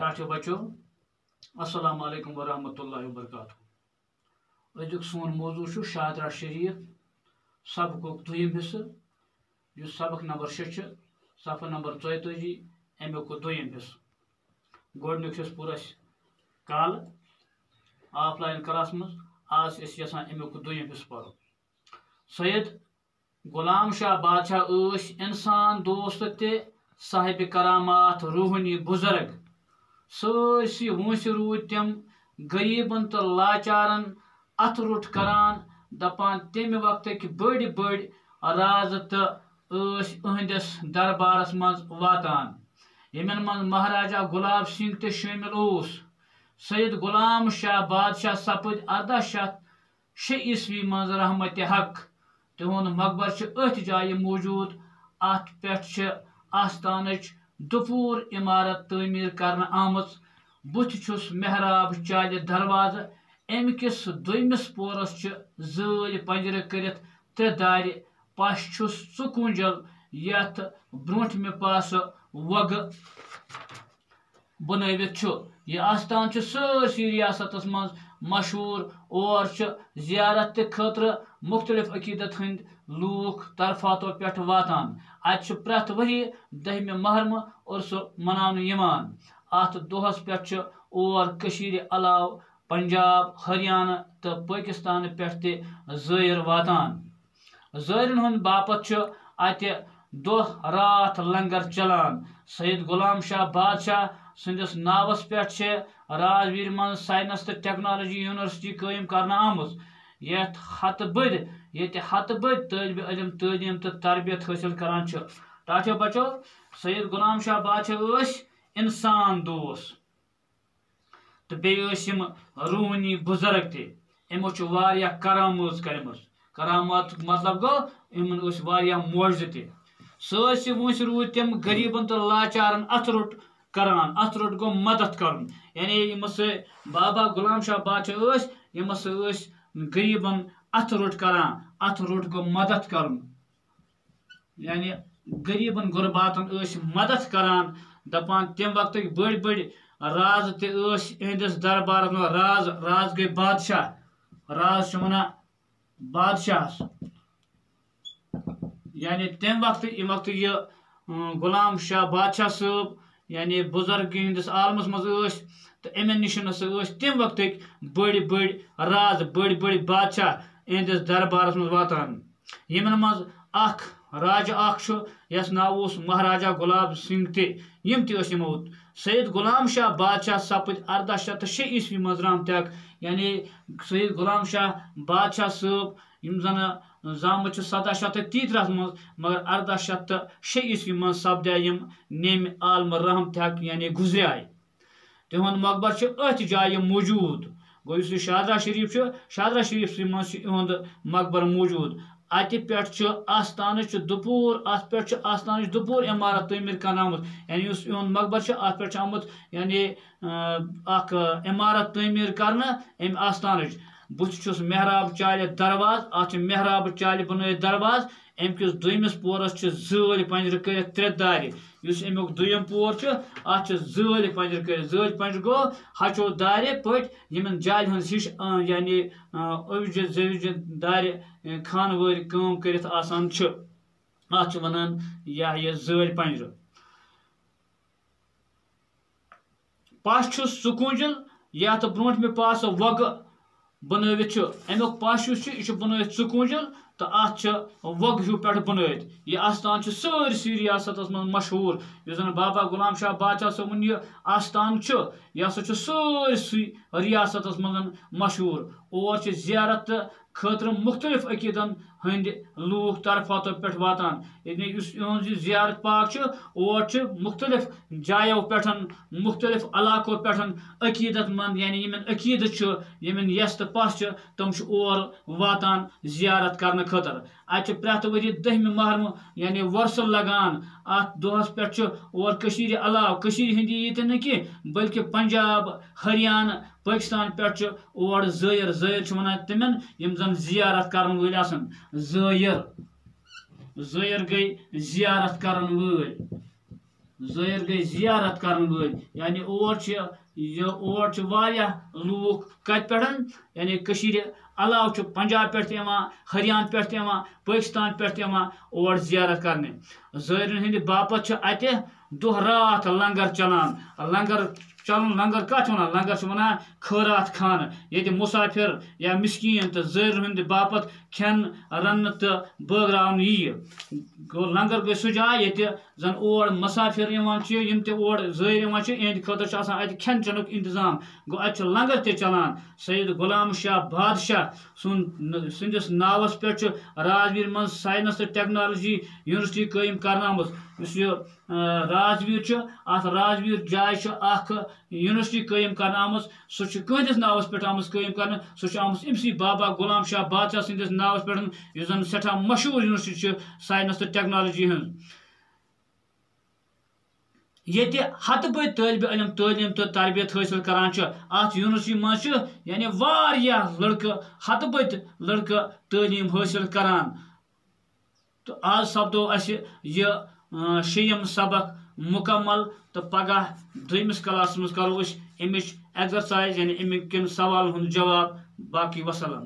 ٹاٹھو بچو السلام علیکم ورحمۃ اللہ وبرکاتہ أزیُک سون موضوع چھُ شاہدرہ شریف سبقُک دوٚیِم حصہٕ یُس سبق نمبر 6 چھُ صفحہ نمبر 42 امیُک دوٚیِم حصہٕ گۄڈنیُک حصہٕ پوٚر اَسہِ کالہٕ آف لائن کلاس منٛز آز چھِ أسۍ یژھان امیُک دوٚیِم حصہٕ پرُن سید غلام شاہ بادشاہ ٲسۍ اِنسان دوست تہِ صاحب کرامات روحانی بُزرگ سٲرسٕے وٲنٛسہِ روٗدۍ تِم غریٖبن تہٕ لاچارن اَتھٕ روٚٹ کران دپان تمہِ وقتٕکۍ بٔڑۍ بٔڑۍ رازٕ تہٕ ٲسۍ أہنٛدِس دربارس منٛز واتان یِمن منٛز مہاراجا گُلاب سنگھ تہِ شٲمِل اوس سید غلام شاہ بادشاہ سپٕدۍ 1806 عیسوی منٛز رحمتِ حق تِہُنٛد مقبر چھُ أتھۍ جایہِ موٗجوٗد اَتھ پٮ۪ٹھ چھِ آستانٕچ دُپوٗر عمارت تعمیٖر کرنہٕ آمٕژ بُتھِ چھُس محراب چالہِ دروازٕ اَمہِ کِس دوٚیمِس پورس چھِ زٲلۍ پنجرٕ کٔرِتھ 3 دارِ پش چھُس ژُکوٗنٛجل یتھ برٛونٛٹھمہِ پاسہٕ وۄگہٕ بنٲوِتھ چھُ یہِ آستان چھُ سٲرسٕے ریاستس منٛز مشہوٗر اور چھِ زیارت تہِ خٲطرٕ مختلف عقیٖدت ہٕنٛدۍ لوٗکھ طرفاتو پٮ۪ٹھ واتان اتہِ چھُ پرٛٮ۪تھ ؤری 10مہِ محرمہٕ عرسہٕ مناونہٕ یِوان اتھ دۄہس پٮ۪ٹھ چھُ اور کٔشیٖرِ علاوٕ پنجاب ہریانہ تہٕ پٲکستانہٕ پٮ۪ٹھ تہِ زٲیِر واتان زٲیرن ہُنٛد باپتھ چھُ اتہِ دۄہ راتھ لنگر چلان سید غلام شاہ بادشاہ سٕنٛدِس ناوس پٮ۪ٹھ چھِ راجویٖر منٛز ساینس تہٕ ٹیکنالوجی یونیورسٹی قٲیِم کرنہٕ آمٕژ ییٚتہِ ہتہٕ بٔدۍ طٲلبہِ علم تعلیٖم تہٕ تربیت حٲصِل کران چھِ ٹاٹھو بچو سید غلام شاہ بادشاہ ٲسۍ اِنسان دوست تہٕ بیٚیہِ ٲسۍ یِم روحٲنی بُزرگ تہِ یِمو چھُ واریاہ کرامٲژ کٔرمٕژ کراماتُک مطلب گوٚو یِمن ٲسۍ واریاہ معجزٕ تہِ سٲرسٕے وٲنٛسہِ روٗدۍ تِم غریٖبن تہٕ لاچارن اَتھٕ روٚٹ کران اَتھٕ روٚٹ گوٚو مدد کرُن یعنی یِمو سۭتۍ بابا غلام شاہ بادشاہ ٲسۍ یِمو سۭتۍ ٲسۍ غریٖبن اَتھٕ روٚٹ کران اَتھٕ روٚٹ گوٚو مدد کرُن یعنی غریٖبن غُرباتن ٲسۍ مدد کران دپان تمہِ وقتٕکۍ بٔڑۍ بٔڑۍ رازٕ تہِ ٲسۍ یِہنٛدِس دربارس منٛز راز گٔے بادشاہ راز چھِ ونان بادشاہس یعنی تمہِ وقتہٕ ییٚمہِ وقتہٕ یہِ غلام شاہ بادشاہ صٲب یعنی بُزرگی ہٕنٛدِس عالمس منٛز ٲسۍ تہٕ اَمہِ نِش ہسا ٲسۍ تمہِ وقتٕکۍ بٔڑۍ بٔڑۍ راز بٔڑۍ بٔڑۍ بادشاہ یِہنٛدِس دربارس منٛز واتان یِمن منٛز اکھ راجہ اکھ چھُ یس ناو اوس مہاراجا گُلاب سنگھ تہِ یِم تہِ ٲسۍ یِمو سید غلام شاہ بادشاہ سپٕدۍ 1806 عیسوی منٛز رحمتِ حق یعنی سید غلام شاہ بادشاہ صٲب یِم زن زامٕتۍ چھِ 1733 منٛز مگر 1806 عیسوی منٛز سپدے یِم نیمہِ عالمہٕ رحمتِ حق یعنی گُزریاے تِہُنٛد مقبر چھُ أتھۍ جایہِ موٗجوٗد گوٚو یُس یہِ شاہدرہ شریف چھُ شاہدرہ شریفسٕے منٛز چھُ یِہُنٛد مقبر موٗجوٗد اتہِ پٮ۪ٹھ چھُ آستانٕچ دُپوٗر اتھ پٮ۪ٹھ چھُ آستانٕچ دُپوٗر عمارت تعمیٖر کرنہٕ آمٕژ یعنی یُس یِہُنٛد مقبر چھُ اتھ پٮ۪ٹھ چھُ آمُت یعنی اکھ عمارت تعمیٖر کرنہٕ امہِ آستانٕچ بُتھِ چھُس محراب چالہِ درواز اتھ چھِ محراب چالہِ بنٲوِتھ درواز امہِ کِس دوٚیمِس پورس چھِ زٲلۍ پنجرٕ کٔرِتھ 3 دارِ یُس امیُک دوٚیِم پور چھُ اتھ چھِ زٲلۍ پنجرٕ کٔرِتھ زٲلۍ پنجرٕ گوٚو ہچو دارِ پٔٹۍ یِمن جالہِ ہٕنٛز ہِش یعنی اوٚوجہِ زٲوجہِ دارِ خانہٕ وٲرۍ کٲم کٔرِتھ آسان چھِ اتھ چھِ ونان یہِ زٲلۍ پنجرٕ پش چھُس ژُکوٗنٛجل یتھ برٛونٛٹھمہِ پاسہٕ وۄگہٕ بنٲوِتھ چھُ امیُک پش یُس چھُ یہِ چھُ بنٲوِتھ ژُکوٗنٛجل تہٕ اتھ چھِ وۄگہٕ ہیوٗ پٮ۪ٹھٕ بنٲوِتھ یہِ آستان چھُ سٲرسٕے ریاستس منٛز مشہوٗر یُس زن بابا غلام شاہ بادشاہ صٲبُن یہِ آستان چھُ یہِ ہسا چھُ سٲرسٕے ریاستس منٛز مشہوٗر اور چھِ زیارت تہٕ خٲطرٕ مختلف عقیٖدن ہٕنٛدۍ لوٗکھ طرفاتو پٮ۪ٹھ واتان یعنی یُس یِہُنٛد یہِ زیارت پاک چھُ اور چھِ مختلف جایو پٮ۪ٹھ مختلف علاقو پٮ۪ٹھ عقیٖدت منٛد یعنی یِمن عقیٖدٕ چھُ یِمن یس تہٕ پس چھِ تِم چھِ اور واتان زیارت کرنہٕ خٲطرٕ اتہِ چھِ پرٛٮ۪تھ ؤری 10مہِ محرمہٕ یعنی وۄرثہٕ لگان اتھ دۄہس پٮ۪ٹھ چھُ اور کٔشیٖرِ علاوٕ کٔشیٖرِ ہِنٛدی ییٚتہِ نہٕ کینٛہہ بٔلکہِ پنجاب ہریانہ پٲکستان پٮ۪ٹھ چھُ اور زٲیِر چھِ ونان تِمن یِم زن زیارت کرن وٲلۍ آسن زٲیِر گٔے زیارت کرن وٲلۍ زٲیر گٔے زیارت کرن وٲلۍ یعنی اور چھِ واریاہ لوٗکھ کتہِ پٮ۪ٹھ یعنی کٔشیٖرِ علاوٕ چھُ پنجاب پٮ۪ٹھ تہِ یِوان ہریانہ پٮ۪ٹھ تہِ یِوان پٲکِستان پٮ۪ٹھ تہِ یِوان اور زیارت کرنہِ زٲیرَن ہٕنٛدِ باپتھ چھُ اَتہِ دۄہ راتھ لنگر چلان لنگر کتھ وَنان لنگر چھِ وَنان خٲرات خانہٕ ییٚتہِ مُسافِر یا مِسکیٖن تہٕ زٲیرَن ہٕنٛدِ باپتھ کھٮ۪ن رننہٕ تہٕ بٲگراونہٕ یِیہِ گوٚو لنگر گٔے سُہ جاے ییٚتہِ زن اور مُسافِر یِوان چھِ یِم تہِ اور زٲیِر یِوان چھِ یِہنٛدِ خٲطرٕ چھُ آسان اَتہِ کھٮ۪ن چٮ۪نُک انتظام گوٚو اَتہِ چھُ لنگر تہِ چلان سید غلام شاہ بادشاہ سٕنٛدِس ناوس پٮ۪ٹھ چھُ راجویٖر منٛز ساینس تہٕ ٹیکنالوجی یونیورسٹی قٲیِم کرنٲمٕژ یُس یہِ راجویٖر چھُ اَتھ راجویٖر جایہِ چھُ اکھ یونیورسٹی قٲیِم کرنہٕ آمٕژ سُہ چھُ کٕہٕنٛدِس ناوس پٮ۪ٹھ آمٕژ قٲیِم کرنہٕ سُہ چھُ آمٕژ أمسٕے بابا غلام شاہ بادشاہ سٕنٛدِس ناوس پٮ۪ٹھ یُس زن سٮ۪ٹھاہ مشہوٗر یونیورسٹی چھِ ساینس تہٕ ٹیکنالوجی ہٕنٛز ییٚتہِ ہتہٕ بٔدۍ طٲلبہِ علم تعلیٖم تہٕ تربیت حٲصِل کران چھِ اتھ یونیورسٹی منٛز چھِ یعنی واریاہ لڑکہٕ ہتہٕ بٔدۍ لڑکہٕ تعلیٖم حٲصِل کران تہٕ آز سپدو اَسہِ یہِ شیٚیِم سبق مکمل تہٕ پگاہ دوٚیمِس کلاسس منٛز کرو أسۍ امِچ ایگزرسایز یعنی اَمِکۍ کٮ۪ن سوالن ہُنٛد جواب باقٕے وسلام